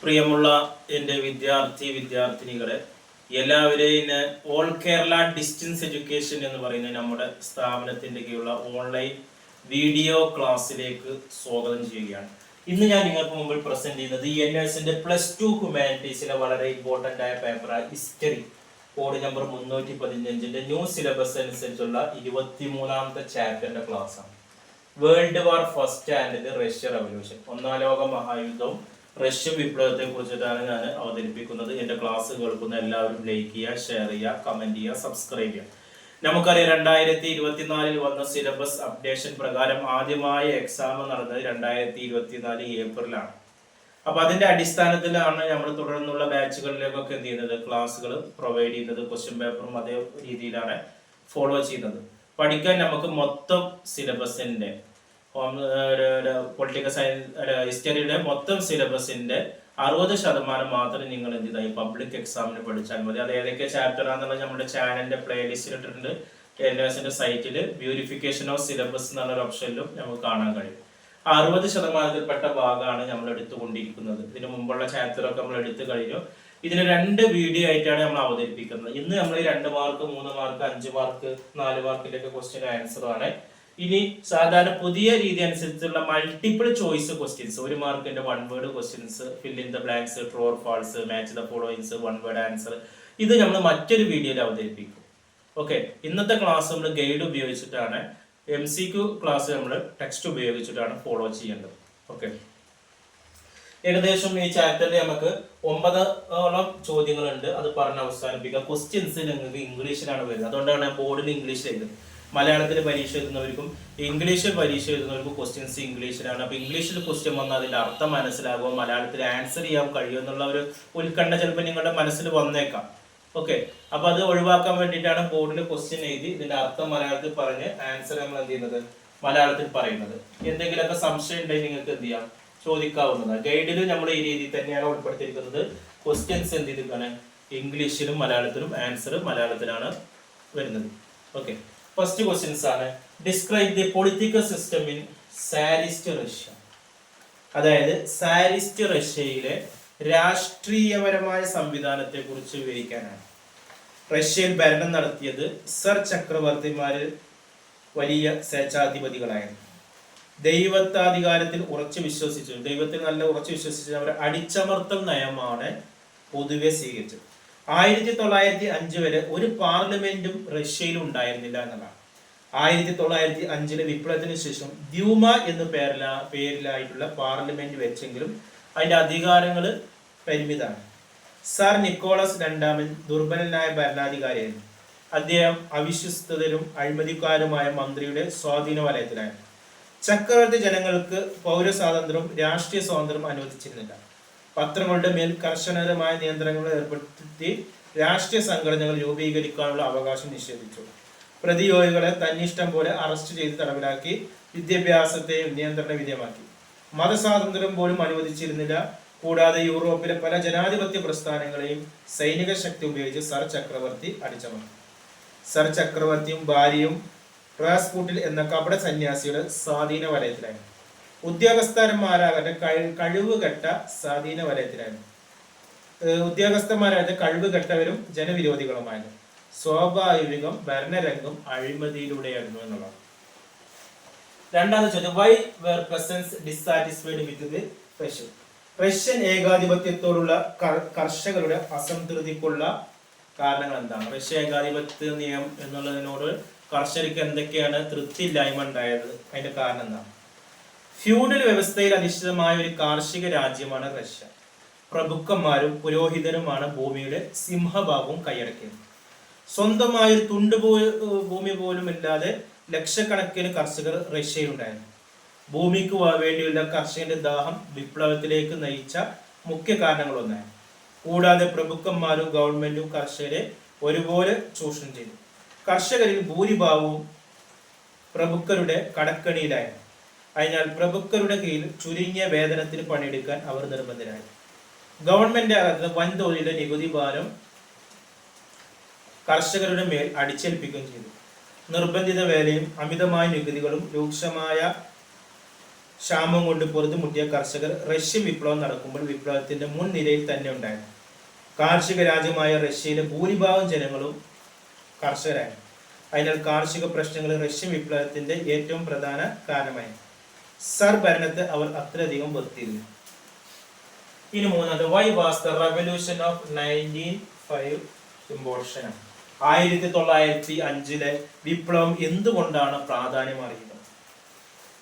പ്രിയമുള്ള എൻ്റെ വിദ്യാർത്ഥിനികളെ എല്ലാവരെയും ഓൾ കേരള ഡിസ്റ്റൻസ് എഡ്യൂക്കേഷൻ എന്ന് പറയുന്ന നമ്മുടെ സ്ഥാപനത്തിൻ്റെ കീഴിലുള്ള ഓൺലൈൻ വീഡിയോ ക്ലാസ്സിലേക്ക് സ്വാഗതം ചെയ്യുകയാണ്. ഇന്ന് ഞാൻ നിങ്ങൾക്ക് മുമ്പിൽ പ്രസന്റ് ചെയ്യുന്നത് NSന്റെ +2 ഹ്യൂമാനിറ്റീസിലെ വളരെ ഇമ്പോർട്ടൻ്റ് ആയ പേപ്പറായ history code number 315 new syllabus അനുസരിച്ചുള്ള 23ാമത്തെ ചാപ്റ്ററിന്റെ ക്ലാസ്സാണ്. World war first and Russia revolution, ഒന്നാം ലോക മഹായുദ്ധവും റഷ്യൻ വിപ്ലവത്തെ കുറിച്ചിട്ടാണ് ഞാൻ അവതരിപ്പിക്കുന്നത്. എൻ്റെ ക്ലാസ് കേൾക്കുന്ന എല്ലാവരും ലൈക്ക് ചെയ്യുക, ഷെയർ ചെയ്യുക, കമന്റ് ചെയ്യുക, സബ്സ്ക്രൈബ് ചെയ്യുക. നമുക്കറിയാം 2024 വന്ന സിലബസ് അപ്ഡേഷൻ പ്രകാരം ആദ്യമായ എക്സാം നടന്നത് 2024 ഏപ്രിലാണ്. അപ്പൊ അതിന്റെ അടിസ്ഥാനത്തിലാണ് നമ്മൾ തുടർന്നുള്ള ബാച്ചുകളിലേക്കൊക്കെ എന്ത് ചെയ്യുന്നത്, ക്ലാസ്സുകൾ പ്രൊവൈഡ് ചെയ്യുന്നത്. ക്വസ്റ്റ്യൻ പേപ്പറും അതേ രീതിയിലാണ് ഫോളോ ചെയ്യുന്നത്. പഠിക്കാൻ നമുക്ക് മൊത്തം സിലബസിന്റെ പൊളിറ്റിക്കൽ സയൻസ് ഹിസ്റ്ററിയുടെ മൊത്തം സിലബസിന്റെ 60% മാത്രം നിങ്ങൾ എന്ത് ചെയ്താൽ പബ്ലിക് എക്സാമിന് പഠിച്ചാൽ മതി. അത് ഏതൊക്കെ ചാപ്റ്റർ ആണെന്നുള്ളത് നമ്മുടെ ചാനലിന്റെ പ്ലേലിസ്റ്റിൽ ഇട്ടിട്ടുണ്ട്. NSന്റെ സൈറ്റിൽ ബ്യൂരിഫിക്കേഷൻ ഓഫ് സിലബസ് എന്നുള്ള ഓപ്ഷനിലും നമുക്ക് കാണാൻ കഴിയും. 60%ത്തിൽപ്പെട്ട ഭാഗമാണ് നമ്മൾ എടുത്തുകൊണ്ടിരിക്കുന്നത്. ഇതിന് മുമ്പുള്ള ചാപ്റ്ററൊക്കെ നമ്മൾ എടുത്തു കഴിഞ്ഞു. ഇതിന് 2 വീഡിയോ ആയിട്ടാണ് നമ്മൾ അവതരിപ്പിക്കുന്നത്. ഇന്ന് നമ്മൾ 2 മാർക്ക്, 3 മാർക്ക്, 5 മാർക്ക്, 4 മാർക്കിന്റെ ഒക്കെ ക്വസ്റ്റ്യൻ ആൻസർ ആണ്. ഇനി സാധാരണ പുതിയ രീതി അനുസരിച്ചുള്ള മൾട്ടിപ്പിൾ ചോയ്സ് ക്വസ്റ്റ്യൻസ്, 1 മാർക്കിന്റെ 1 word questions, fill in the blanks, true or false, match the followings, 1 word answer, ഇത് നമ്മൾ മറ്റൊരു വീഡിയോയിൽ അവതരിപ്പിക്കും. ഓക്കെ, ഇന്നത്തെ ക്ലാസ് നമ്മൾ ഗൈഡ് ഉപയോഗിച്ചിട്ടാണ്, MCQ ക്ലാസ് നമ്മൾ ടെക്സ്റ്റ് ഉപയോഗിച്ചിട്ടാണ് ഫോളോ ചെയ്യേണ്ടത്. ഓക്കെ, ഏകദേശം ഈ ചാപ്റ്ററിൽ നമുക്ക് 9ഓളം ചോദ്യങ്ങളുണ്ട്. അത് പറഞ്ഞ് അവസാനിപ്പിക്കാം. ക്വസ്റ്റ്യൻസ് നിങ്ങൾക്ക് ഇംഗ്ലീഷിലാണ് വരുന്നത്, അതുകൊണ്ടാണ് ബോർഡിൽ ഇംഗ്ലീഷ് എഴുതുന്നത്. മലയാളത്തിൽ പരീക്ഷ എഴുതുന്നവർക്കും ഇംഗ്ലീഷിൽ പരീക്ഷ എഴുതുന്നവർക്കും ക്വസ്റ്റ്യൻസ് ഇംഗ്ലീഷിലാണ്. അപ്പോൾ ഇംഗ്ലീഷിൽ ക്വസ്റ്റ്യൻ വന്നാൽ അതിൻ്റെ അർത്ഥം മനസ്സിലാകുമോ, മലയാളത്തിൽ ആൻസർ ചെയ്യാൻ കഴിയുമോ എന്നുള്ള ഒരു ഉത്കണ്ഠ ചിലപ്പോൾ നിങ്ങളുടെ മനസ്സിൽ വന്നേക്കാം. ഓക്കെ, അപ്പോൾ അത് ഒഴിവാക്കാൻ വേണ്ടിയിട്ടാണ് ബോർഡിൽ ക്വസ്റ്റ്യൻ എഴുതി ഇതിൻ്റെ അർത്ഥം മലയാളത്തിൽ പറഞ്ഞ് ആൻസർ നമ്മൾ എന്ത് ചെയ്യുന്നത്, മലയാളത്തിൽ പറയുന്നത്. എന്തെങ്കിലുമൊക്കെ സംശയം ഉണ്ടെങ്കിൽ നിങ്ങൾക്ക് എന്ത് ചെയ്യാം, ചോദിക്കാവുന്നതാണ്. ഗൈഡിൽ നമ്മൾ ഈ രീതിയിൽ തന്നെയാണ് ഉൾപ്പെടുത്തിയിരിക്കുന്നത്. ക്വസ്റ്റ്യൻസ് എന്ത് ചെയ്തിട്ടാണ് ഇംഗ്ലീഷിലും മലയാളത്തിലും, ആൻസർ മലയാളത്തിലാണ് വരുന്നത്. ഓക്കെ, ഫസ്റ്റ് ക്വസ്റ്റ്യൻസ് ആണ്. Describe the political system in Tsarist Russia. അതായത് സാരിസ്റ്റ് റഷ്യയിലെ രാഷ്ട്രീയപരമായ സംവിധാനത്തെ കുറിച്ച് വിവരിക്കാനാണ്. റഷ്യയിൽ ഭരണം നടത്തിയത് സർ ചക്രവർത്തിമാര് വലിയ സ്വേച്ഛാധിപതികളായിരുന്നു. ദൈവത്താധികാരത്തിൽ ഉറച്ചു വിശ്വസിച്ചു, ദൈവത്തിൽ നല്ല ഉറച്ചു വിശ്വസിച്ചു അവർ അടിച്ചമർത്തൽ നയമാണ് പൊതുവെ സ്വീകരിച്ചത്. 1905 വരെ ഒരു പാർലമെന്റും റഷ്യയിൽ ഉണ്ടായിരുന്നില്ല എന്നതാണ്. 1905 വിപ്ലവത്തിന് ശേഷം ദ്യൂമ എന്ന പേരിലായിട്ടുള്ള പാർലമെന്റ് വെച്ചെങ്കിലും അതിന്റെ അധികാരങ്ങൾ പരിമിതമാണ്. സർ നിക്കോളസ് രണ്ടാമൻ ദുർബലനായ ഭരണാധികാരിയായിരുന്നു. അദ്ദേഹം അവിശ്വസ്തരും അഴിമതിക്കാരുമായ മന്ത്രിയുടെ സ്വാധീന വലയത്തിലായിരുന്നു. ചക്രവർത്തി ജനങ്ങൾക്ക് പൗരസ്വാതന്ത്ര്യവും രാഷ്ട്രീയ സ്വാതന്ത്ര്യം അനുവദിച്ചിരുന്നില്ല. പത്രങ്ങളുടെ മേൽ കർശനമായ നിയന്ത്രണങ്ങൾ ഏർപ്പെടുത്തി രാഷ്ട്രീയ സംഘടനകൾ രൂപീകരിക്കാനുള്ള അവകാശം നിഷേധിച്ചു. പ്രതിയോഗികളെ തന്നിഷ്ടം പോലെ അറസ്റ്റ് ചെയ്ത് തടവിലാക്കി. വിദ്യാഭ്യാസത്തെയും നിയന്ത്രണ വിധേയമാക്കി. മതസ്വാതന്ത്ര്യം പോലും അനുവദിച്ചിരുന്നില്ല. കൂടാതെ യൂറോപ്പിലെ പല ജനാധിപത്യ പ്രസ്ഥാനങ്ങളെയും സൈനിക ശക്തി ഉപയോഗിച്ച് സർ ചക്രവർത്തി അടിച്ചമർത്തി. സർ ചക്രവർത്തിയും ഭാര്യയും റാസ്പുട്ടിൻ എന്ന കപട സന്യാസിയുടെ സ്വാധീന വലയത്തിലായിരുന്നു. ഉദ്യോഗസ്ഥന്മാരാകട്ടെ കഴിവുകെട്ട സ്വാധീന വലയത്തിലായിരുന്നു. ഉദ്യോഗസ്ഥന്മാരാകട്ടെ കഴിവുകെട്ടവരും ജനവിരോധികളുമായിരുന്നു. സ്വാഭാവികം ഭരണരംഗം അഴിമതിയിലൂടെയായിരുന്നു എന്നുള്ളതാണ്. രണ്ടാമത്തെ ചോദ്യം, why were peasants dissatisfied with the Russian. Russian ഏകാധിപത്യത്തോടുള്ള കർഷകരുടെ അസംതൃപ്തിക്കുള്ള കാരണങ്ങൾ എന്താണ്? റഷ്യ ഏകാധിപത്യ നിയമം എന്നുള്ളതിനോട് കർഷകർക്ക് എന്തൊക്കെയാണ് തൃപ്തിയില്ലായ്മ ഉണ്ടായത്, അതിന്റെ കാരണം എന്താണ്? ഫ്യൂഡൽ വ്യവസ്ഥയിൽ അധിഷ്ഠിതമായ ഒരു കാർഷിക രാജ്യമാണ് റഷ്യ. പ്രഭുക്കന്മാരും പുരോഹിതരുമാണ് ഭൂമിയുടെ സിംഹഭാഗവും കൈയടക്കിയത്. സ്വന്തമായൊരു ഭൂമി പോലും ഇല്ലാതെ ലക്ഷക്കണക്കിന് കർഷകർ റഷ്യയിലുണ്ടായിരുന്നു. ഭൂമിക്ക് വേണ്ടിയുള്ള കർഷകന്റെ ദാഹം വിപ്ലവത്തിലേക്ക് നയിച്ച മുഖ്യ കാരണങ്ങളൊന്നായിരുന്നു. കൂടാതെ പ്രഭുക്കന്മാരും ഗവൺമെന്റും കർഷകരെ ഒരുപോലെ ചൂഷണം ചെയ്തു. കർഷകരിൽ ഭൂരിഭാഗവും പ്രഭുക്കരുടെ കടക്കണിയിലായിരുന്നു. അതിനാൽ പ്രഭുക്കരുടെ കീഴിൽ ചുരുങ്ങിയ വേതനത്തിന് പണിയെടുക്കാൻ അവർ നിർബന്ധരായി. ഗവൺമെന്റ് അകത്ത് വൻതോതിലെ നികുതി ഭാരം കർഷകരുടെ മേൽ അടിച്ചേൽപ്പിക്കുകയും ചെയ്തു. നിർബന്ധിത വേലയും അമിതമായ നികുതികളും രൂക്ഷമായ ക്ഷാമം കൊണ്ട് പൊറുതുമുട്ടിയ കർഷകർ റഷ്യൻ വിപ്ലവം നടക്കുമ്പോൾ വിപ്ലവത്തിന്റെ മുൻനിരയിൽ തന്നെ ഉണ്ടായിരുന്നു. കാർഷിക രാജ്യമായ റഷ്യയിലെ ഭൂരിഭാഗം ജനങ്ങളും കർഷകരായിരുന്നു. അതിനാൽ കാർഷിക പ്രശ്നങ്ങൾ റഷ്യൻ വിപ്ലവത്തിന്റെ ഏറ്റവും പ്രധാന കാരണമായി. സർ ഭരണത്തെ അവർ അത്രയധികം വെറുത്തിരുന്നു. ഇനി മൂന്നാമത്, why was the revolution of 1905 important? 1905 വിപ്ലവം എന്തുകൊണ്ടാണ് പ്രാധാന്യം അറിയുന്നത്?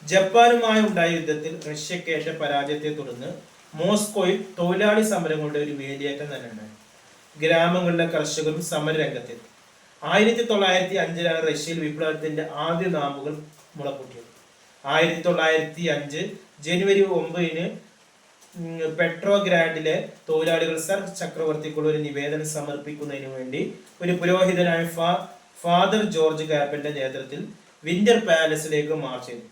ജപ്പാനുമായി ഉണ്ടായ യുദ്ധത്തിൽ റഷ്യക്കേറ്റ പരാജയത്തെ തുടർന്ന് മോസ്കോയിൽ തൊഴിലാളി സമരങ്ങളുടെ ഒരു വേലിയേറ്റം തന്നെ ഉണ്ടായി. ഗ്രാമങ്ങളിലെ കർഷകരും സമരരംഗത്തെത്തി. 1905 റഷ്യയിൽ വിപ്ലവത്തിന്റെ ആദ്യ നാമ്പുകൾ മുളപ്പൊട്ടിയത്. 1905 ജനുവരി 9 പെട്രോഗ്രാഡിലെ തൊഴിലാളികൾ സർ ചക്രവർത്തിക്കുള്ള ഒരു നിവേദനം സമർപ്പിക്കുന്നതിന് വേണ്ടി ഒരു പുരോഹിതനായ ഫാദർ ജോർജ് കാപ്പന്റെ നേതൃത്വത്തിൽ വിന്റർ പാലസിലേക്ക് മാർച്ച് ചെയ്തു.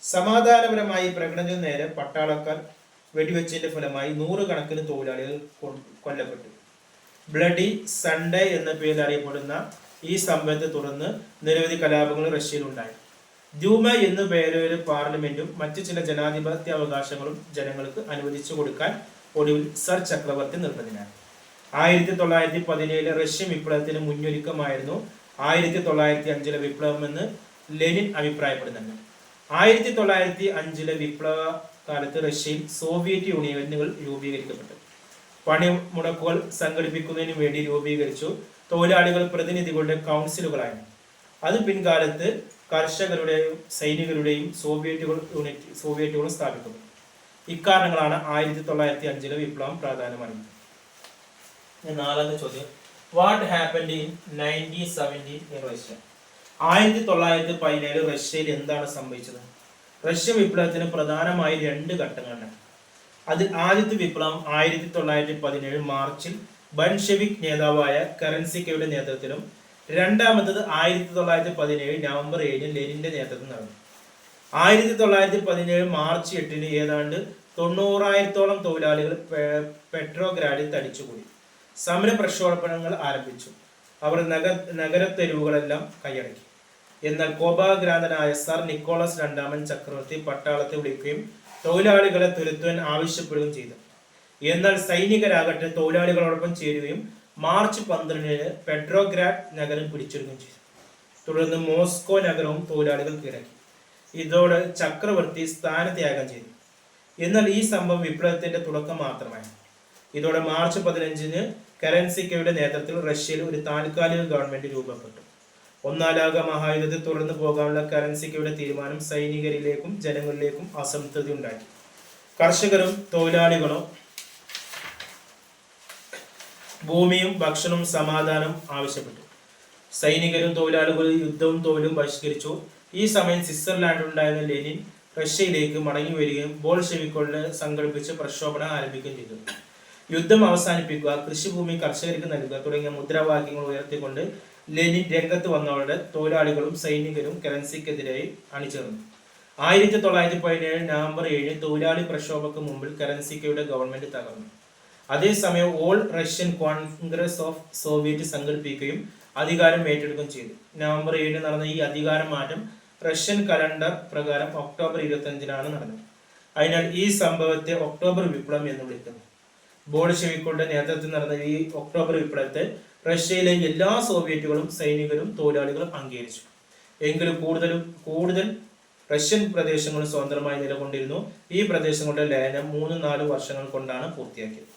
സമാധാനപരമായി പ്രകടനത്തിന് നേരെ പട്ടാളക്കാർ വെടിവെച്ചതിന്റെ ഫലമായി 100 കണക്കിന് തൊഴിലാളികൾ കൊല്ലപ്പെട്ടു. ബ്ലഡി സൺഡേ എന്ന പേരിൽ അറിയപ്പെടുന്ന ഈ സംഭവത്തെ തുടർന്ന് നിരവധി കലാപങ്ങൾ റഷ്യയിൽ ഉണ്ടായി. ദ്യൂമ എന്നു പേരൊരു പാർലമെന്റും മറ്റു ചില ജനാധിപത്യ അവകാശങ്ങളും ജനങ്ങൾക്ക് അനുവദിച്ചു കൊടുക്കാൻ ഒടുവിൽ സർ ചക്രവർത്തി നിർബന്ധിതനായി. 1917 റഷ്യൻ വിപ്ലവത്തിന് മുന്നൊരുക്കമായിരുന്നു 1905 വിപ്ലവമെന്ന് ലെനിൻ അഭിപ്രായപ്പെടുന്നുണ്ട്. 1905 വിപ്ലവ കാലത്ത് റഷ്യയിൽ സോവിയറ്റ് യൂണിയനുകൾ രൂപീകരിക്കപ്പെട്ടു. പണിമുടക്കുകൾ സംഘടിപ്പിക്കുന്നതിന് വേണ്ടി രൂപീകരിച്ചു തൊഴിലാളികൾ പ്രതിനിധികളുടെ കൗൺസിലുകളായിരുന്നു. അത് പിൻകാലത്ത് കർഷകരുടെയും സൈനികരുടെയും സോവിയറ്റുകളും സ്ഥാപിക്കുന്നു. ഇക്കാരണങ്ങളാണ് 1905 വിപ്ലവം പ്രാധാന്യമറിയുന്നത്. നാലാമത്തെ ചോദ്യം, what happened in 1917 in Russia? 1917 റഷ്യയിൽ എന്താണ് സംഭവിച്ചത്? റഷ്യൻ വിപ്ലവത്തിന് പ്രധാനമായി 2 ഘട്ടങ്ങളുണ്ട്. അതിൽ ആദ്യത്തെ വിപ്ലവം 1917 മാർച്ചിൽ ബൻഷെവിക് നേതാവായ കെറൻസിക്കയുടെ നേതൃത്വത്തിലും രണ്ടാമത്തത് 1917 നവംബർ 7 ലെനിന്റെ നേതൃത്വം നടന്നു. 1917 മാർച്ച് 8 ഏതാണ്ട് 90,000-ഓളം തൊഴിലാളികൾ പെട്രോഗ്രാഡിൽ തടിച്ചുകൂടി. സമര പ്രക്ഷോഭങ്ങൾ ആരംഭിച്ചു. അവർ നഗരത്തെരുവുകളെല്ലാം കൈയടക്കി. എന്നാൽ കോപാഗ്രാന്തനായ സർ നിക്കോളസ് രണ്ടാമൻ ചക്രവർത്തി പട്ടാളത്തെ വിളിക്കുകയും തൊഴിലാളികളെ തുരത്തുവാൻ ആവശ്യപ്പെടുകയും ചെയ്തു. എന്നാൽ സൈനികരാകട്ടെ തൊഴിലാളികളോടൊപ്പം ചേരുകയും മാർച്ച് 12 പെട്രോഗ്രാഡ് നഗരം പിടിച്ചെടുക്കുകയും ചെയ്തു. തുടർന്ന് മോസ്കോ നഗരവും തൊഴിലാളികൾ കീഴടക്കി. ഇതോടെ ചക്രവർത്തി സ്ഥാനത്യാഗം ചെയ്തു. എന്നാൽ ഈ സംഭവം വിപ്ലവത്തിന്റെ തുടക്കം മാത്രമായി. ഇതോടെ മാർച്ച് 15 കെറൻസിക്കയുടെ നേതൃത്വത്തിൽ റഷ്യയിൽ ഒരു താൽക്കാലിക ഗവൺമെന്റ് രൂപപ്പെട്ടു. ഒന്നാം ലോക മഹായുദ്ധത്തെ തുടർന്ന് പോകാനുള്ള കെറൻസിക്കയുടെ തീരുമാനം സൈനികരിലേക്കും ജനങ്ങളിലേക്കും അസംതൃപ്തി ഉണ്ടാക്കി. കർഷകരും തൊഴിലാളികളും ഭൂമിയും ഭക്ഷണവും സമാധാനവും ആവശ്യപ്പെട്ടു. സൈനികരും തൊഴിലാളികളും യുദ്ധവും തൊഴിലും ബഹിഷ്കരിച്ചു. ഈ സമയം സ്വിറ്റ്സർലാൻഡിലുണ്ടായിരുന്ന ലെനിൻ റഷ്യയിലേക്ക് മടങ്ങി വരികയും ബോൾഷെവിക്കുകളെ സംഘടിപ്പിച്ച് പ്രക്ഷോഭണം ആരംഭിക്കുകയും ചെയ്തു. യുദ്ധം അവസാനിപ്പിക്കുക, കൃഷിഭൂമി കർഷകർക്ക് നൽകുക തുടങ്ങിയ മുദ്രാവാക്യങ്ങൾ ഉയർത്തിക്കൊണ്ട് ലെനിൻ രംഗത്ത് വന്നവരുടെ തൊഴിലാളികളും സൈനികരും കെറൻസിക്കെതിരായി അണിചേർന്നു. 1917 നവംബർ 7 തൊഴിലാളി പ്രക്ഷോഭക്ക് മുമ്പിൽ കെറൻസിക്കയുടെ ഗവൺമെന്റ് തകർന്നു. അതേസമയം all Russian Congress of Soviet സംഘടിപ്പിക്കുകയും അധികാരം ഏറ്റെടുക്കുകയും ചെയ്തു. നവംബർ 7 നടന്ന ഈ അധികാര മാറ്റം റഷ്യൻ കലണ്ടർ പ്രകാരം ഒക്ടോബർ 25 നടന്നത്. അതിനാൽ ഈ സംഭവത്തെ ഒക്ടോബർ വിപ്ലവം എന്ന് വിളിക്കുന്നു. ബോൾഷെവിക്കുകളുടെ നേതൃത്വത്തിൽ നടന്ന ഈ ഒക്ടോബർ വിപ്ലവത്തെ റഷ്യയിലെ എല്ലാ സോവിയറ്റുകളും സൈനികരും തൊഴിലാളികളും അംഗീകരിച്ചു. എങ്കിലും കൂടുതൽ റഷ്യൻ പ്രദേശങ്ങളും സ്വതന്ത്രമായി നിലകൊണ്ടിരുന്നു. ഈ പ്രദേശങ്ങളുടെ ലയനം 3-4 വർഷങ്ങൾ കൊണ്ടാണ് പൂർത്തിയാക്കിയത്.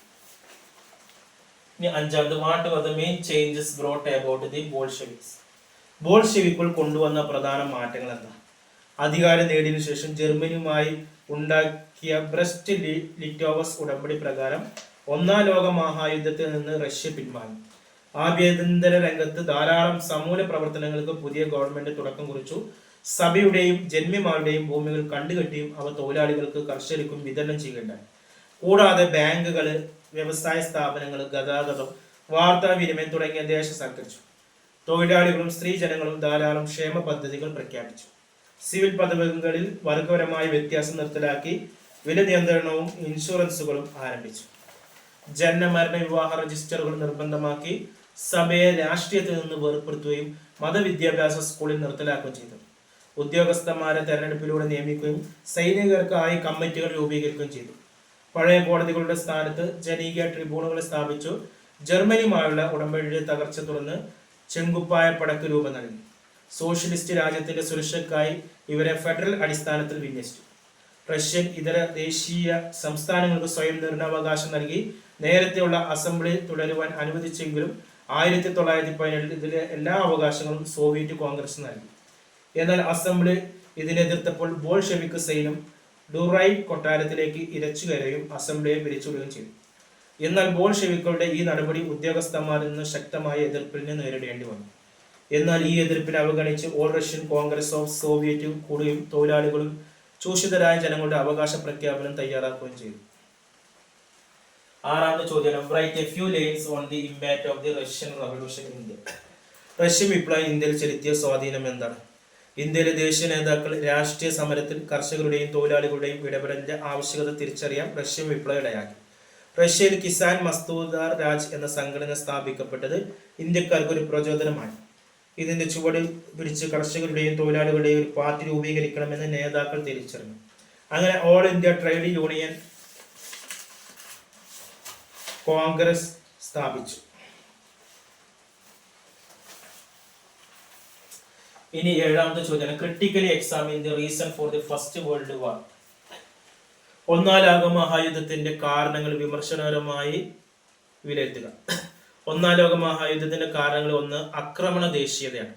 ഇനി അഞ്ചാമത്, what were the main changes brought about the Bolsheviks? ബോൾഷെവിക്കുകൾ കൊണ്ടുവന്ന പ്രധാന മാറ്റങ്ങൾ എന്താ? അധികാരം നേടിയതിനു ശേഷം ജർമ്മനിയുമായി ഉണ്ടാക്കിയ ബ്രസ്റ്റ് ലിറ്റോവസ് ഉടമ്പടി പ്രകാരം ഒന്നാം ലോക മഹായുദ്ധത്തിൽ നിന്ന് റഷ്യ പിന്മാറി. ആഭ്യന്തര രംഗത്ത് ധാരാളം സമൂല പ്രവർത്തനങ്ങൾക്ക് പുതിയ ഗവൺമെന്റ് തുടക്കം കുറിച്ചു. സഭയുടെയും ജന്മിമാരുടെയും ഭൂമികൾ കണ്ടുകെട്ടിയും അവ തൊഴിലാളികൾക്ക് കർഷകർക്കും വിതരണം ചെയ്യേണ്ടായി. കൂടാതെ ബാങ്കുകൾ, വ്യവസായ സ്ഥാപനങ്ങൾ, ഗതാഗതം, വാർത്താവിനിമയം തുടങ്ങിയ ദേശസൽക്കരിച്ചു. തൊഴിലാളികളും സ്ത്രീജനങ്ങളും ധാരാളം ക്ഷേമ പദ്ധതികൾ പ്രഖ്യാപിച്ചു. സിവിൽ പദവികളിൽ വർഗപരമായ വ്യത്യാസം നിർത്തലാക്കി. വില നിയന്ത്രണവും ഇൻഷുറൻസുകളും ആരംഭിച്ചു. ജനനമരണ വിവാഹ രജിസ്റ്ററുകൾ നിർബന്ധമാക്കി. സഭയെ രാഷ്ട്രീയത്തിൽ നിന്ന് വേർപ്പെടുത്തുകയും മതവിദ്യാഭ്യാസ സ്കൂളിൽ നിർത്തലാക്കുകയും ചെയ്തു. ഉദ്യോഗസ്ഥന്മാരെ തെരഞ്ഞെടുപ്പിലൂടെ നിയമിക്കുകയും സൈനികർക്കായി കമ്മിറ്റികൾ രൂപീകരിക്കുകയും ചെയ്തു. പഴയ കോടതികളുടെ സ്ഥാനത്ത് ജനകീയ ട്രിബ്യൂണലുകൾ സ്ഥാപിച്ചു. ജർമ്മനിയുമായുള്ള ഉടമ്പടിയുടെ തകർച്ച തുടർന്ന് ചെങ്കുപ്പായ പടക്ക് രൂപം നൽകി. സോഷ്യലിസ്റ്റ് രാജ്യത്തിന്റെ സുരക്ഷയ്ക്കായി ഇവരെ ഫെഡറൽ അടിസ്ഥാനത്തിൽ വിന്യസിച്ചു. റഷ്യൻ ഇതര ദേശീയ സംസ്ഥാനങ്ങൾക്ക് സ്വയം നിർണയാവകാശം നൽകി നേരത്തെയുള്ള അസംബ്ലി തുടരുവാൻ അനുവദിച്ചെങ്കിലും 1917 ഇതിലെ എല്ലാ അവകാശങ്ങളും സോവിയറ്റ് കോൺഗ്രസ് നൽകി. എന്നാൽ അസംബ്ലി ഇതിനെ എതിർത്തപ്പോൾ ബോൾഷെവിക് സൈന്യം ഡുറൈ കൊട്ടാരത്തിലേക്ക് ഇരച്ചു കയറുകയും അസംബ്ലിയെ പിരിച്ചുവിടുകയും ചെയ്തു. എന്നാൽ ബോൾഷെവിക്കുകളുടെ ഈ നടപടി ഉദ്യോഗസ്ഥന്മാരിൽ നിന്ന് ശക്തമായ എതിർപ്പിനെ നേരിടേണ്ടി വന്നു. എന്നാൽ ഈ എതിർപ്പിനെ അവഗണിച്ച് all Russian Congress of Soviet കൂടുകയും തൊഴിലാളികളും ചൂഷിതരായ ജനങ്ങളുടെ അവകാശ പ്രഖ്യാപനം തയ്യാറാക്കുകയും ചെയ്തു. ആറാമത്തെ ചോദ്യം, write a few lines on the impact of the Russian revolution in India. Russian വിപ്ലവം ഇന്ത്യയിൽ ചെലുത്തിയ സ്വാധീനം എന്താണ്? ഇന്ത്യയിലെ ദേശീയ നേതാക്കൾ രാഷ്ട്രീയ സമരത്തിൽ കർഷകരുടെയും തൊഴിലാളികളുടെയും ഇടപെടലിന്റെ ആവശ്യകത തിരിച്ചറിയാൻ റഷ്യൻ വിപ്ലവം ഇടയാക്കി. റഷ്യയിൽ കിസാൻ മസ്തൂദാർ രാജ് എന്ന സംഘടന സ്ഥാപിക്കപ്പെട്ടത് ഇന്ത്യക്കാർക്ക് ഒരു പ്രചോദനമായി. ഇതിന്റെ ചുവടിൽ പിടിച്ച് കർഷകരുടെയും തൊഴിലാളികളുടെയും ഒരു പാർട്ടി രൂപീകരിക്കണമെന്ന് നേതാക്കൾ തിരിച്ചറിഞ്ഞു. അങ്ങനെ all India trade union Congress സ്ഥാപിച്ചു. ഇനി ഏഴാമത്തെ ചോദ്യം, critically examine the reason for the first world war. ഒന്നാം ലോക മഹായുദ്ധത്തിന്റെ കാരണങ്ങൾ വിമർശനപരമായി വിലയിരുത്തുക. ഒന്നാം ലോക മഹായുദ്ധത്തിന്റെ കാരണങ്ങൾ ഒന്ന്, ആക്രമണ ദേശീയതയാണ്.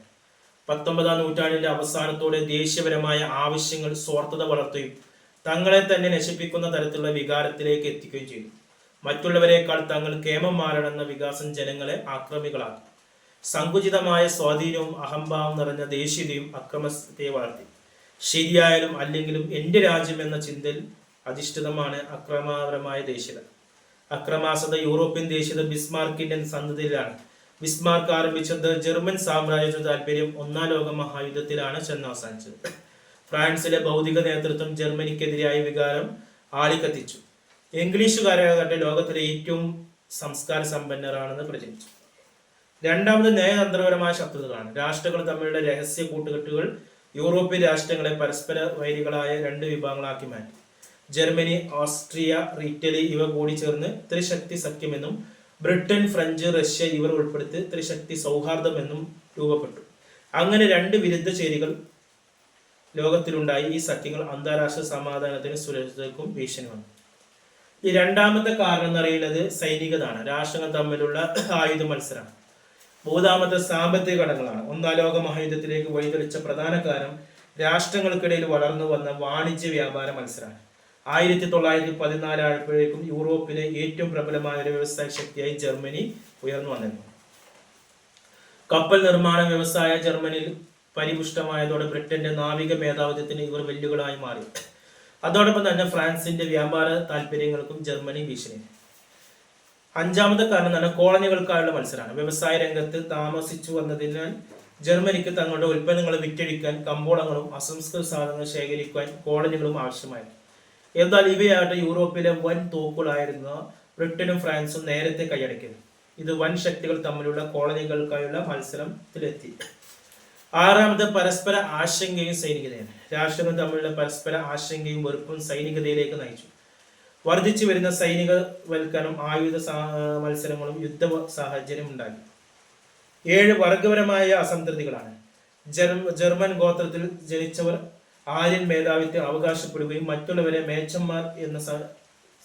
19-ാം നൂറ്റാണ്ടിന്റെ അവസാനത്തോടെ ദേശീയപരമായ ആവശ്യങ്ങൾ സ്വാർത്ഥത വളർത്തുകയും തങ്ങളെ തന്നെ നശിപ്പിക്കുന്ന തരത്തിലുള്ള വികാരത്തിലേക്ക് എത്തിക്കുകയും ചെയ്തു. മറ്റുള്ളവരെക്കാൾ തങ്ങൾ കേമന്മാരാണെന്ന വികാസം ജനങ്ങളെ ആക്രമികളാക്കി. സങ്കുചിതമായ സ്വാധീനവും അഹംഭാവം നിറഞ്ഞ ദേശീയതയും അക്രമത്തെ വളർത്തി. ശരിയായാലും അല്ലെങ്കിലും എൻ്റെ രാജ്യം എന്ന ചിന്തയിൽ അധിഷ്ഠിതമാണ് അക്രമപരമായ ദേശീയത. അക്രമാസത യൂറോപ്യൻ ദേശീയത ബിസ്മാർക്കിന്റെ സന്തതിയിലാണ്. ബിസ്മാർക്ക് ആരംഭിച്ചത് ജർമ്മൻ സാമ്രാജ്യത്വ താല്പര്യം ഒന്നാം ലോക മഹായുദ്ധത്തിലാണ് ചെന്നവസാനിച്ചത്. ഫ്രാൻസിലെ ഭൗതിക നേതൃത്വം ജർമ്മനിക്കെതിരായ വികാരം ആളിക്കത്തിച്ചു. ഇംഗ്ലീഷുകാരാകട്ടെ ലോകത്തിലെ ഏറ്റവും സംസ്കാര സമ്പന്നരാണെന്ന് പ്രചരിച്ചു. രണ്ടാമത് നയതന്ത്രപരമായ ശത്രുതകളാണ്. രാഷ്ട്രങ്ങൾ തമ്മിലുള്ള രഹസ്യ കൂട്ടുകെട്ടുകൾ യൂറോപ്യൻ രാഷ്ട്രങ്ങളെ പരസ്പര വൈരികളായ രണ്ട് വിഭാഗങ്ങളാക്കി മാറ്റി. ജർമ്മനി, ഓസ്ട്രിയ, ഇറ്റലി ഇവ കൂടി ചേർന്ന് ത്രിശക്തി സഖ്യമെന്നും ബ്രിട്ടൻ, ഫ്രഞ്ച്, റഷ്യ ഇവർ ഉൾപ്പെടുത്തി ത്രിശക്തി സൗഹാർദ്ദം എന്നും രൂപപ്പെട്ടു. അങ്ങനെ രണ്ട് വിരുദ്ധ ചേരികൾ ലോകത്തിലുണ്ടായി. ഈ സഖ്യങ്ങൾ അന്താരാഷ്ട്ര സമാധാനത്തിനും സുരക്ഷയ്ക്കും ഭീഷണി വന്നു. ഈ രണ്ടാമത്തെ കാരണം എന്ന് പറയുന്നത് സൈനികതാണ്. രാഷ്ട്രങ്ങൾ തമ്മിലുള്ള ആയുധ മത്സരമാണ്. മൂന്നാമത്തെ സാമ്പത്തിക ഘടകങ്ങളാണ്. ഒന്നാം ലോക മഹായുദ്ധത്തിലേക്ക് വഴിതെളിച്ച പ്രധാന കാരണം രാഷ്ട്രങ്ങൾക്കിടയിൽ വളർന്നു വന്ന വാണിജ്യ വ്യാപാര മത്സരമാണ്. 1914 ആയപ്പോഴേക്കും യൂറോപ്പിലെ ഏറ്റവും പ്രബലമായ ഒരു വ്യവസായ ശക്തിയായി ജർമ്മനി ഉയർന്നു വന്നിരുന്നു. കപ്പൽ നിർമ്മാണ വ്യവസായ ജർമ്മനിയിൽ പരിപുഷ്ടമായതോടെ ബ്രിട്ടന്റെ നാവിക മേധാവിത്വത്തിന് ഇവർ വെല്ലുകളായി മാറി. അതോടൊപ്പം തന്നെ ഫ്രാൻസിന്റെ വ്യാപാര താല്പര്യങ്ങൾക്കും ജർമ്മനി ഭീഷണി. അഞ്ചാമത്തെ കാരണം തന്നെ കോളനികൾക്കായുള്ള മത്സരമാണ്. വ്യവസായ രംഗത്ത് താമസിച്ചു വന്നതിനാൽ ജർമ്മനിക്ക് തങ്ങളുടെ ഉൽപ്പന്നങ്ങൾ വിറ്റഴിക്കാൻ കമ്പോളങ്ങളും അസംസ്കൃത സാധനങ്ങൾ ശേഖരിക്കാൻ കോളനികളും ആവശ്യമായിരുന്നു. എന്നാൽ ഇവയായിട്ട് യൂറോപ്പിലെ വൻ തോക്കുകളായിരുന്ന ബ്രിട്ടനും ഫ്രാൻസും നേരത്തെ കൈയടക്കിയത്. ഇത് വൻ ശക്തികൾ തമ്മിലുള്ള കോളനികൾക്കായുള്ള മത്സരത്തിലെത്തി. ആറാമത് പരസ്പര ആശങ്കയും സൈനികതയാണ്. രാഷ്ട്രങ്ങൾ തമ്മിലുള്ള പരസ്പര ആശങ്കയും വെറുപ്പും സൈനികതയിലേക്ക് നയിച്ചു. വർദ്ധിച്ചു വരുന്ന സൈനികവൽക്കരണം, ആയുധ മത്സരങ്ങളും യുദ്ധ സാഹചര്യം ഉണ്ടാക്കി. 7 വർഗപരമായ അസംതൃപ്തികളാണ്. ജർമ്മൻ ഗോത്രത്തിൽ ജനിച്ചവർ ആര്യൻ മേധാവിത്വം അവകാശപ്പെടുകയും മറ്റുള്ളവരെ മേച്ചന്മാർ എന്ന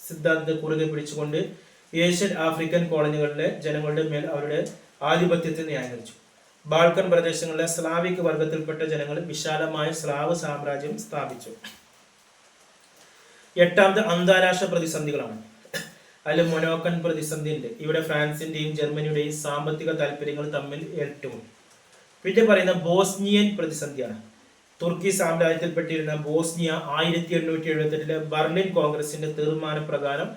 സിദ്ധാന്തത്തെ കുറുകെ പിടിച്ചുകൊണ്ട് ഏഷ്യൻ ആഫ്രിക്കൻ കോളനികളിലെ ജനങ്ങളുടെ മേൽ അവരുടെ ആധിപത്യത്തെ ന്യായീകരിച്ചു. ബാൾക്കൻ പ്രദേശങ്ങളിലെ സ്ലാവിക് വർഗത്തിൽപ്പെട്ട ജനങ്ങൾ വിശാലമായ സ്ലാവ് സാമ്രാജ്യം സ്ഥാപിച്ചു. എട്ടാമത് അന്താരാഷ്ട്ര പ്രതിസന്ധികളാണ്. അതിൽ മൊനോക്കൻ പ്രതിസന്ധി ഉണ്ട്. ഇവിടെ ഫ്രാൻസിന്റെയും ജർമ്മനിയുടെയും സാമ്പത്തിക താല്പര്യങ്ങൾ തമ്മിൽ ഏറ്റുമുട്ടി. പിന്നെ പറയുന്ന ബോസ്നിയൻ പ്രതിസന്ധിയാണ്. തുർക്കി സാമ്രാജ്യത്തിൽപ്പെട്ടിരുന്ന ബോസ്നിയ 1878 ബർലിൻ കോൺഗ്രസിന്റെ തീരുമാനപ്രകാരം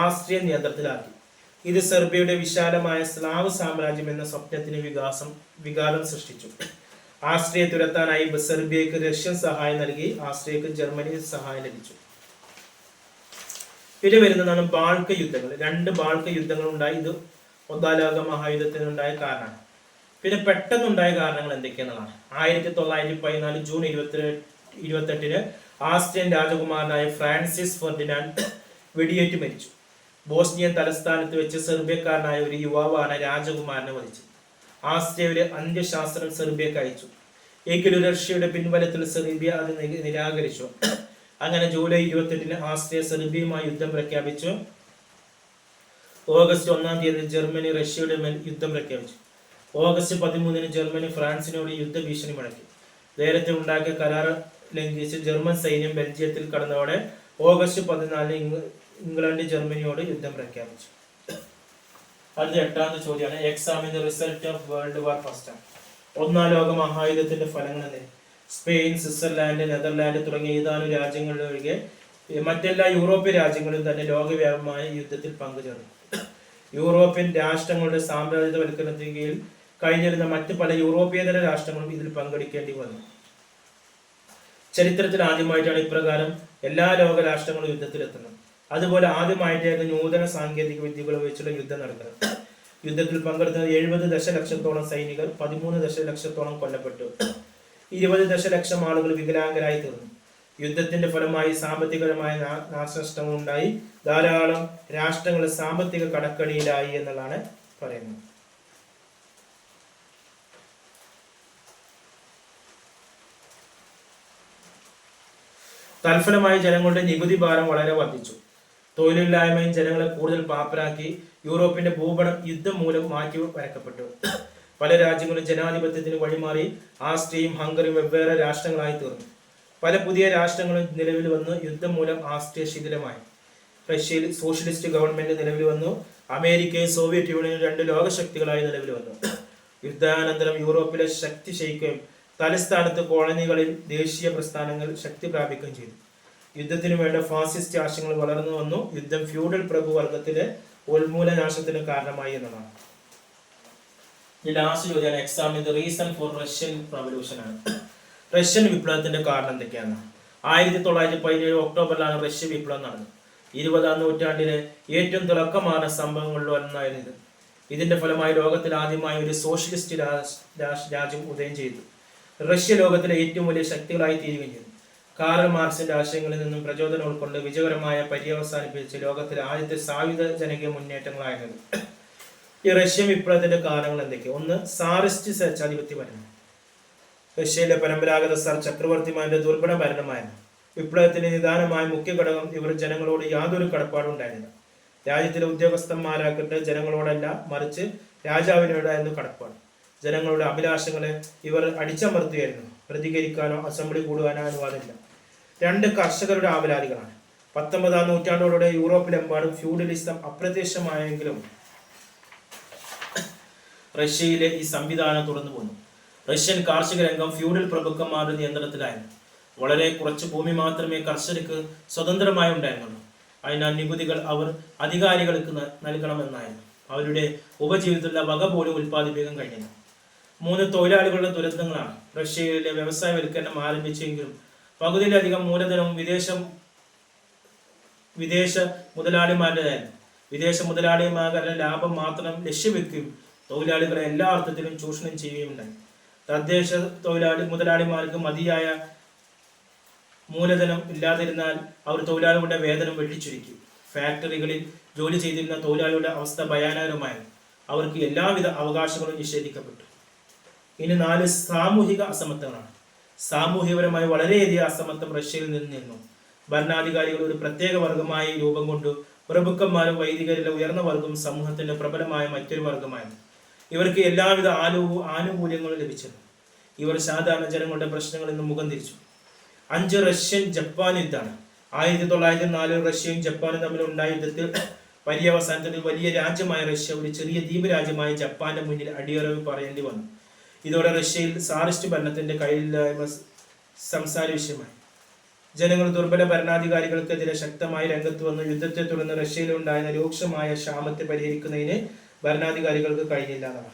ആസ്ട്രിയൻ നിയന്ത്രണത്തിലാക്കി. ഇത് സെർബിയയുടെ വിശാലമായ സ്ലാവ് സാമ്രാജ്യം എന്ന സ്വപ്നത്തിന് വികാരം സൃഷ്ടിച്ചു. ആസ്ട്രിയയെ തുരത്താനായി സെർബിയക്ക് റഷ്യൻ സഹായം നൽകി. ആസ്ട്രിയക്ക് ജർമ്മനി സഹായം ലഭിച്ചു. പിന്നെ വരുന്നതാണ് ബാൾക്ക യുദ്ധങ്ങൾ. 2 ബാൾക്ക യുദ്ധങ്ങൾ ഉണ്ടായി. ഇത് ഒന്നാം ലോക മഹായുദ്ധത്തിനുണ്ടായ കാരണമാണ്. പിന്നെ പെട്ടെന്നുണ്ടായ കാരണങ്ങൾ എന്തൊക്കെയാണെന്നാണ്. 1914 ജൂൺ 28 ആസ്ട്രിയൻ രാജകുമാരനായ ഫ്രാൻസിസ് ഫെർഡിനാൻഡ് വെടിയേറ്റ് മരിച്ചു. ബോസ്നിയൻ തലസ്ഥാനത്ത് വെച്ച് സെർബിയക്കാരനായ ഒരു യുവാവാണ് രാജകുമാരനെ വധിച്ചത്. ആസ്ട്രിയയുടെ അന്ത്യശാസ്ത്രം സെർബിയക്ക് അയച്ചു. എങ്കിലും റഷ്യയുടെ പിൻബലത്തിൽ സെർബിയ അത് നിരാകരിച്ചു. അങ്ങനെ ജൂലൈ 28 ആസ്ട്രിയ സെർബിയയുമായി യുദ്ധം പ്രഖ്യാപിച്ചു. ഓഗസ്റ്റ് 1 ജർമ്മനി റഷ്യയുടെ മേൽ യുദ്ധം പ്രഖ്യാപിച്ചു. ഓഗസ്റ്റ് 13 ജർമ്മനി ഫ്രാൻസിനോട് യുദ്ധഭീഷണി മുഴക്കി. നേരത്തെ ഉണ്ടാക്കിയ കരാർ ലംഘിച്ച് ജർമ്മൻ സൈന്യം ബെൽജിയത്തിൽ കടന്നതോടെ ഓഗസ്റ്റ് 14 ഇംഗ്ലണ്ട് ജർമ്മനിയോട് യുദ്ധം പ്രഖ്യാപിച്ചു. അടുത്ത 8ാമത്തെ ചോദ്യമാണ്. Examine the result of world war first. ഒന്നാം ലോക മഹായുദ്ധത്തിന്റെ ഫലങ്ങൾ എന്ത്? സ്പെയിൻ, സ്വിറ്റ്സർലാൻഡ്, നെതർലാൻഡ് തുടങ്ങിയ ഏതാനും രാജ്യങ്ങളിലൊഴികെ മറ്റെല്ലാ യൂറോപ്യൻ രാജ്യങ്ങളും തന്നെ ലോകവ്യാപകമായ യുദ്ധത്തിൽ പങ്കുചേർന്നു. യൂറോപ്യൻ രാഷ്ട്രങ്ങളുടെ സാമ്രാജ്യവൽക്കരണത്തിന് കീഴിൽ കഴിഞ്ഞിരുന്ന മറ്റ് പല യൂറോപ്യേതര രാഷ്ട്രങ്ങളും ഇതിൽ പങ്കെടുക്കേണ്ടി വന്നു. ചരിത്രത്തിൽ ആദ്യമായിട്ടാണ് ഇപ്രകാരം എല്ലാ ലോക രാഷ്ട്രങ്ങളും യുദ്ധത്തിലെത്തുന്നത്. അതുപോലെ ആദ്യമായിട്ടായിരുന്നു നൂതന സാങ്കേതിക വിദ്യകൾ ഉപയോഗിച്ചുള്ള യുദ്ധം നടക്കുന്നത്. യുദ്ധത്തിൽ പങ്കെടുത്ത 70 ദശലക്ഷത്തോളം സൈനികർ, 13 ദശലക്ഷത്തോളം കൊല്ലപ്പെട്ടു. 20 ദശലക്ഷം ആളുകൾ വികലാംഗരായി തീർന്നു. യുദ്ധത്തിന്റെ ഫലമായി സാമ്പത്തികപരമായ നാശനഷ്ടങ്ങൾ ഉണ്ടായി. ധാരാളം രാഷ്ട്രങ്ങൾ സാമ്പത്തിക കടക്കണിയിലായി എന്നുള്ളതാണ് പറയുന്നത്. തൽഫലമായി ജനങ്ങളുടെ നികുതി ഭാരം വളരെ വർദ്ധിച്ചു. തൊഴിലില്ലായ്മയും ജനങ്ങളെ കൂടുതൽ പാപ്പരാക്കി. യൂറോപ്പിന്റെ ഭൂപടം യുദ്ധം മൂലം മാറ്റി വരക്കപ്പെട്ടു. പല രാജ്യങ്ങളും ജനാധിപത്യത്തിന് വഴിമാറി. ആസ്ട്രിയയും ഹംഗറിയും വെവ്വേറെ രാഷ്ട്രങ്ങളായി തീർന്നു. പല പുതിയ രാഷ്ട്രങ്ങളും നിലവിൽ വന്നു. യുദ്ധം മൂലം ആസ്ട്രിയ ശിഥിലമായി. റഷ്യയിൽ സോഷ്യലിസ്റ്റ് ഗവൺമെന്റ് നിലവിൽ വന്നു. അമേരിക്കയും സോവിയറ്റ് യൂണിയനും 2 ലോകശക്തികളായി നിലവിൽ വന്നു. യുദ്ധാനന്തരം യൂറോപ്പിലെ ശക്തി ക്ഷയിക്കുകയും തലസ്ഥാനത്ത് കോളനികളിൽ ദേശീയ പ്രസ്ഥാനങ്ങൾ ശക്തി പ്രാപിക്കുകയും ചെയ്തു. യുദ്ധത്തിനു വേണ്ട ഫാസിസ്റ്റ് ആശയങ്ങൾ വളർന്നു വന്നു. യുദ്ധം ഫ്യൂഡൽ പ്രഭുവർഗത്തിലെ ഉന്മൂലനാശത്തിന് കാരണമായി എന്നതാണ്. ഈ ലാസ്റ്റ് ചോദ്യമാണ്. Examine the reason for Russian revolution ആണ്. റഷ്യൻ വിപ്ലവത്തിന്റെ കാരണം എന്തൊക്കെയാണ്? 1917 ഒക്ടോബറിലാണ് റഷ്യ വിപ്ലവം നടന്നത്. 20ാം നൂറ്റാണ്ടിലെ ഏറ്റവും തിളക്കமான സംഭവങ്ങളിൽ ഒന്നായിരുന്നു ഇത്. ഇതിന്റെ ഫലമായി ലോകത്തിൽ ആദ്യമായി ഒരു സോഷ്യലിസ്റ്റ് രാജ്യം ഉദയം ചെയ്തു. റഷ്യ ലോകത്തിലെ ഏറ്റവും വലിയ ശക്തികളായി തീരുകയും ചെയ്തു. കാറൽ മാർക്സിന്റെ ആശയങ്ങളിൽ നിന്നും പ്രചോദനം ഉൾക്കൊണ്ട് വിജയകരമായ പര്യവസാനിപ്പിച്ച് ലോകത്തിലെ ആദ്യത്തെ സായുധ ജനകീയ മുന്നേറ്റങ്ങളായിരുന്നു. ഈ റഷ്യൻ വിപ്ലവത്തിന്റെ കാരണങ്ങൾ എന്തൊക്കെയാണ്? 1. സാറിസ്റ്റ് സ്വേച്ഛാധിപത്യ ഭരണം. റഷ്യയിലെ പരമ്പരാഗത ചക്രവർത്തിമാരുടെ ദുർബല ഭരണമായിരുന്നു. വിപ്ലവത്തിന്റെ നിദാനമായ മുഖ്യ ഘടകം ഇവർ ജനങ്ങളോട് യാതൊരു കടപ്പാടും ഉണ്ടായിരുന്നില്ല. രാജ്യത്തിലെ ഉദ്യോഗസ്ഥന്മാരാക്കട്ടെ ജനങ്ങളോടല്ല, മറിച്ച് രാജാവിനോടായിരുന്നു കടപ്പാട്. ജനങ്ങളുടെ അഭിലാഷങ്ങളെ ഇവർ അടിച്ചമർത്തുകയായിരുന്നു. പ്രതികരിക്കാനോ അസംബ്ലി കൂടുവാനോ അനുവാദമില്ല. 2. കർഷകരുടെ ആവലാതികളാണ്. 19ാം നൂറ്റാണ്ടോടെ യൂറോപ്പിലെമ്പാടും ഫ്യൂഡലിസം അപ്രത്യക്ഷമായെങ്കിലും റഷ്യയിലെ ഈ സംവിധാനം തുടർന്നു പോന്നു. റഷ്യൻ കാർഷിക രംഗം ഫ്യൂഡൽ പ്രഭുക്കന്മാരുടെ നിയന്ത്രണത്തിലായിരുന്നു. വളരെ കുറച്ച് ഭൂമി മാത്രമേ കർഷകർക്ക് സ്വതന്ത്രമായി ഉണ്ടായിരുന്നുള്ളൂ. അതിനാൽ നികുതികൾ അവർ അധികാരികൾക്ക് നൽകണമെന്നായിരുന്നു. അവരുടെ ഉപജീവിതത്തിലുള്ള വക പോലും ഉൽപ്പാദിപ്പിക്കാൻ കഴിഞ്ഞില്ല. 3. തൊഴിലാളികളുടെ ദുരന്തങ്ങളാണ്. റഷ്യയിലെ വ്യവസായവൽക്കരണം ആരംഭിച്ചെങ്കിലും പകുതിയിലധികം മൂലധനവും വിദേശ മുതലാളിമാരുടേതായിരുന്നു. വിദേശ മുതലാളിമാരുടെ ലാഭം മാത്രം ലക്ഷ്യം വെക്കുകയും തൊഴിലാളികളെ എല്ലാ അർത്ഥത്തിലും ചൂഷണം ചെയ്യുകയുണ്ടായി. തദ്ദേശ മുതലാളിമാർക്ക് മതിയായ മൂലധനം ഇല്ലാതിരുന്നാൽ അവർ തൊഴിലാളികളുടെ വേതനം വെട്ടിച്ചുരുക്കി. ഫാക്ടറികളിൽ ജോലി ചെയ്തിരുന്ന തൊഴിലാളികളുടെ അവസ്ഥ ഭയാനകരമായിരുന്നു. അവർക്ക് എല്ലാവിധ അവകാശങ്ങളും നിഷേധിക്കപ്പെട്ടു. ഇനി 4. സാമൂഹിക അസമത്വങ്ങളാണ്. സാമൂഹികപരമായി വളരെയധികം അസമത്വം റഷ്യയിൽ നിന്നിരുന്നു. ഭരണാധികാരികൾ ഒരു പ്രത്യേക വർഗമായി രൂപം കൊണ്ടു. പ്രഭുക്കന്മാരും വൈദികരിലെ ഉയർന്ന വർഗവും സമൂഹത്തിന്റെ പ്രബലമായ മറ്റൊരു വർഗമായിരുന്നു. ഇവർക്ക് എല്ലാവിധ ആനുകൂല്യങ്ങളും ലഭിച്ചിരുന്നു. ഇവർ സാധാരണ ജനങ്ങളുടെ പ്രശ്നങ്ങളിൽ നിന്ന് മുഖം തിരിച്ചു. 5. റഷ്യൻ ജപ്പാൻ യുദ്ധമാണ്. 1904 റഷ്യയും ജപ്പാനും തമ്മിൽ ഉണ്ടായ യുദ്ധത്തിൽ പര്യവസാനത്തിൽ വലിയ രാജ്യമായ റഷ്യ ഒരു ചെറിയ ദ്വീപ് രാജ്യമായ ജപ്പാന്റെ മുന്നിൽ അടിയറവ് പറയേണ്ടി വന്നു. ഇതോടെ റഷ്യയിൽ സാറിസ്റ്റ് ഭരണത്തിന്റെ കയ്യിലില്ലായ്മ സംസാര വിഷയമായി. ജനങ്ങൾ ദുർബല ഭരണാധികാരികൾക്കെതിരെ ശക്തമായി രംഗത്ത് വന്നു. യുദ്ധത്തെ തുടർന്ന് റഷ്യയിൽ ഉണ്ടായിരുന്ന രൂക്ഷമായ ക്ഷാമത്തെ പരിഹരിക്കുന്നതിന് ഭരണാധികാരികൾക്ക് കഴിഞ്ഞില്ല എന്നാണ്.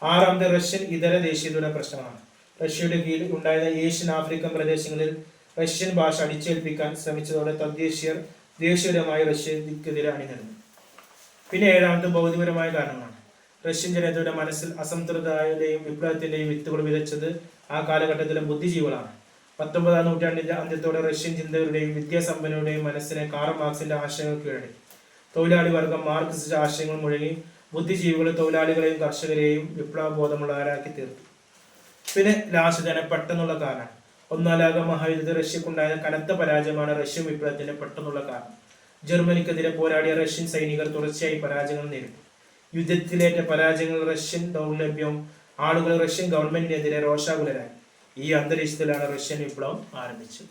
6. റഷ്യൻ ഇതര ദേശീയതയുടെ പ്രശ്നമാണ്. റഷ്യയുടെ കീഴിൽ ഉണ്ടായിരുന്ന ഏഷ്യൻ ആഫ്രിക്കൻ പ്രദേശങ്ങളിൽ റഷ്യൻ ഭാഷ അടിച്ചേൽപ്പിക്കാൻ ശ്രമിച്ചതോടെ തദ്ദേശീയർ ദേശീയപരമായി റഷ്യക്കെതിരെ അണിനിരന്നു. പിന്നെ 7. ഭൗതികപരമായ കാരണങ്ങളാണ്. റഷ്യൻ ജനതയുടെ മനസ്സിൽ അസംതൃപ്തതയുടെയും വിപ്ലവത്തിന്റെയും വിത്തുകൾ വിതച്ചത് ആ കാലഘട്ടത്തിലെ ബുദ്ധിജീവികളാണ്. 19-ാം നൂറ്റാണ്ടിന്റെ അന്ത്യത്തോടെ റഷ്യൻ ചിന്തകരുടെയും വിദ്യാസമ്പന്നരുടെയും മനസ്സിനെ കാറൽ മാർക്സിന്റെ ആശയങ്ങൾ കീഴടക്കി. തൊഴിലാളി വർഗം മാർക്സിസ്റ്റ് ആശയങ്ങൾ മുഴങ്ങി ബുദ്ധിജീവികൾ തൊഴിലാളികളെയും കർഷകരെയും വിപ്ലവബോധമുള്ളവരാക്കി തീർത്തു. പിന്നെ ലാസ്റ്റ് തന്നെ പെട്ടെന്നുള്ള കാരണം. ഒന്നാം ലോക മഹായുദ്ധത്തിൽ റഷ്യക്കുണ്ടായ കനത്ത പരാജയമാണ് റഷ്യൻ വിപ്ലവത്തിന്റെ പെട്ടെന്നുള്ള കാരണം. ജർമ്മനിക്കെതിരെ പോരാടിയ റഷ്യൻ സൈനികർ തുടർച്ചയായി പരാജയങ്ങൾ നേരിട്ടു. യുദ്ധത്തിലേറ്റ പരാജയങ്ങൾ, റഷ്യൻ ദൗർലഭ്യവും ആളുകൾ റഷ്യൻ ഗവൺമെന്റിനെതിരെ രോഷാകുലരായി. ഈ അന്തരീക്ഷത്തിലാണ് റഷ്യൻ വിപ്ലവം ആരംഭിച്ചത്.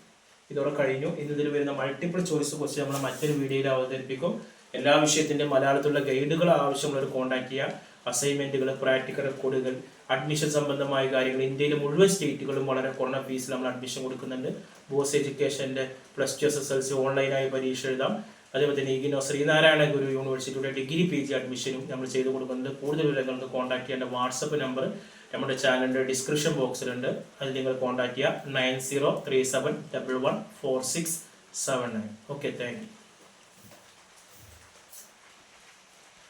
ഇതോടെ കഴിഞ്ഞു. ഇന്നതിൽ വരുന്ന മൾട്ടിപ്പിൾ ചോയ്സ് ക്വസ്റ്റ്യൻ നമ്മൾ മറ്റൊരു വീഡിയോയിൽ അവതരിപ്പിക്കും. എല്ലാ വിഷയത്തിന്റെ മലയാളത്തിലുള്ള ഗൈഡുകൾ ആവശ്യമുള്ളവർ കോൺടാക്ട് ചെയ്യുക. അസൈൻമെന്റുകൾ, പ്രാക്ടിക്കൽ റെക്കോർഡുകൾ, അഡ്മിഷൻ സംബന്ധമായ കാര്യങ്ങൾ, ഇന്ത്യയിലെ മുഴുവൻ സ്റ്റേറ്റുകളും വളരെ കുറഞ്ഞ ഫീസിൽ നമ്മൾ അഡ്മിഷൻ കൊടുക്കുന്നുണ്ട്. ബോസ് എഡ്യൂക്കേഷന്റെ +2 SSLC ഓൺലൈനായി പരീക്ഷ എഴുതാം. അതേപോലെ തന്നെ ഇഗ്നോ ശ്രീനാരായണ ഗുരു യൂണിവേഴ്സിറ്റിയുടെ ഡിഗ്രി PG അഡ്മിഷനും നമ്മൾ ചെയ്തു കൊടുക്കുന്നുണ്ട്. കൂടുതൽ വിവരങ്ങൾക്ക് കോൺടാക്ട് ചെയ്യേണ്ട വാട്സപ്പ് നമ്പർ നമ്മുടെ ചാനലിന്റെ ഡിസ്ക്രിപ്ഷൻ ബോക്സിലുണ്ട്. അതിൽ നിങ്ങൾ കോൺടാക്ട് ചെയ്യുക 9037114679. Okay, thank you.